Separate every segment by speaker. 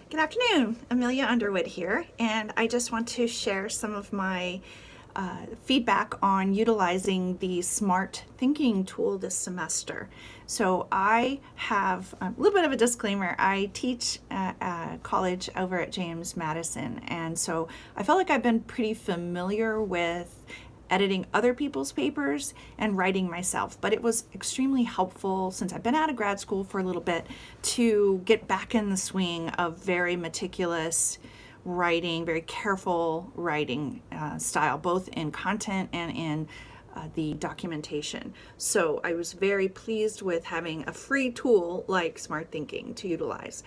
Speaker 1: Good afternoon, Amelia Underwood here, and I just want to share some of my feedback on utilizing the Smart Thinking tool this semester. So I have a little bit of a disclaimer. I teach at college over at James Madison, and so I felt like I've been pretty familiar with editing other people's papers and writing myself. But it was extremely helpful since I've been out of grad school for a little bit to get back in the swing of very meticulous writing, very careful writing style, both in content and in the documentation. So I was very pleased with having a free tool like Smart Thinking to utilize.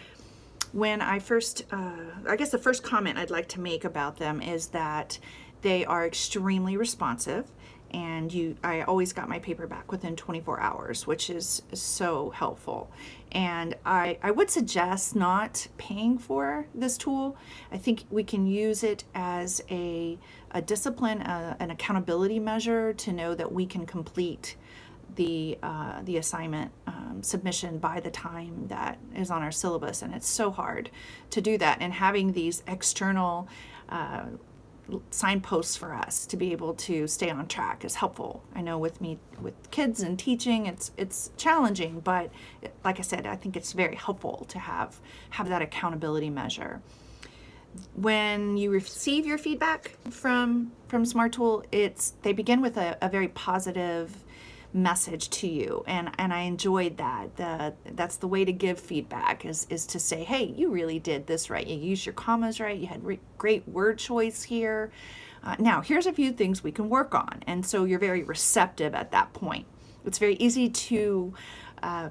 Speaker 1: When I first, I guess the first comment I'd like to make about them is that they are extremely responsive, and I always got my paper back within 24 hours, which is so helpful. And I would suggest not paying for this tool. I think we can use it as a discipline, an accountability measure to know that we can complete the assignment submission by the time that is on our syllabus, and it's so hard to do that. And having these external signposts for us to be able to stay on track is helpful. I know with kids and teaching, it's challenging, but like I said, I think it's very helpful to have that accountability measure. When you receive your feedback from Smart Tool, they begin with a very positive message to you, and I enjoyed that. That's the way to give feedback is to say, hey, you really did this right. You used your commas right. You had great word choice here. Now here's a few things we can work on, and so you're very receptive at that point. It's very easy to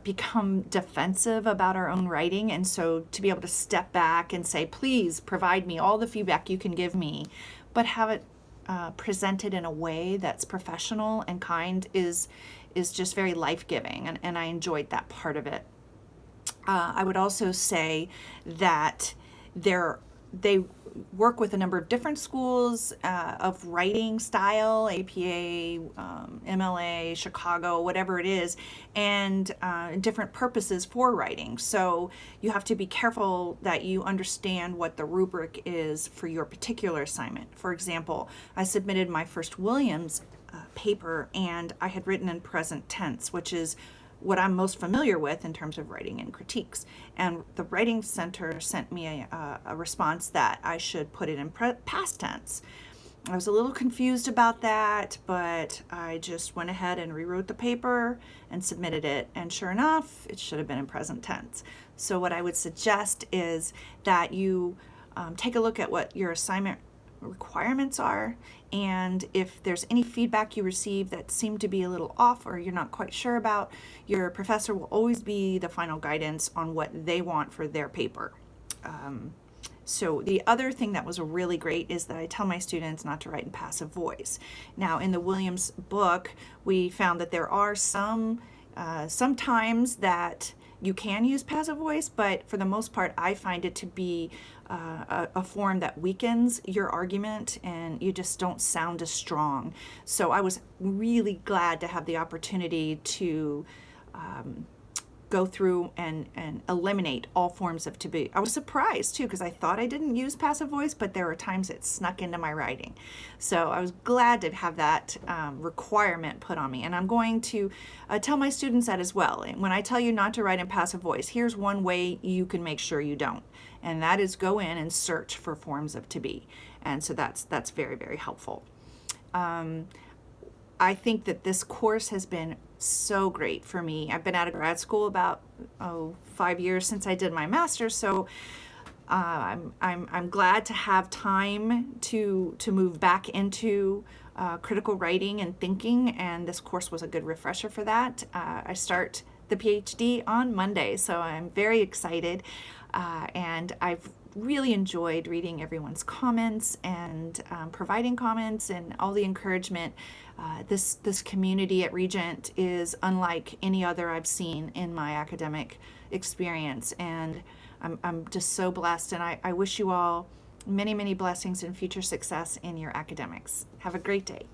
Speaker 1: become defensive about our own writing, and so to be able to step back and say, please provide me all the feedback you can give me, but have it presented in a way that's professional and kind is just very life-giving, and I enjoyed that part of it. I would also say that they work with a number of different schools of writing style, APA, MLA, Chicago, whatever it is, and different purposes for writing. So you have to be careful that you understand what the rubric is for your particular assignment. For example, I submitted my first Williams paper, and I had written in present tense, which is what I'm most familiar with in terms of writing and critiques. And the Writing Center sent me a response that I should put it in past tense. I was a little confused about that, but I just went ahead and rewrote the paper and submitted it. And sure enough, it should have been in present tense. So what I would suggest is that you take a look at what your assignment requirements are, and if there's any feedback you receive that seem to be a little off or you're not quite sure about, your professor will always be the final guidance on what they want for their paper. So the other thing that was really great is that I tell my students not to write in passive voice. Now in the Williams book, we found that there are some times that you can use passive voice, but for the most part, I find it to be a form that weakens your argument, and you just don't sound as strong. So I was really glad to have the opportunity to go through and eliminate all forms of to be. I was surprised too, because I thought I didn't use passive voice, but there were times it snuck into my writing. So I was glad to have that requirement put on me, and I'm going to tell my students that as well. And when I tell you not to write in passive voice, here's one way you can make sure you don't, and that is go in and search for forms of to be. And so that's very, very helpful. I think that this course has been so great for me. I've been out of grad school about 5 years since I did my master's, so I'm glad to have time to move back into critical writing and thinking, and this course was a good refresher for that. I start the PhD on Monday, so I'm very excited, and I've really enjoyed reading everyone's comments and providing comments and all the encouragement. This community at Regent is unlike any other I've seen in my academic experience, and I'm just so blessed, and I wish you all many, many blessings and future success in your academics. Have a great day.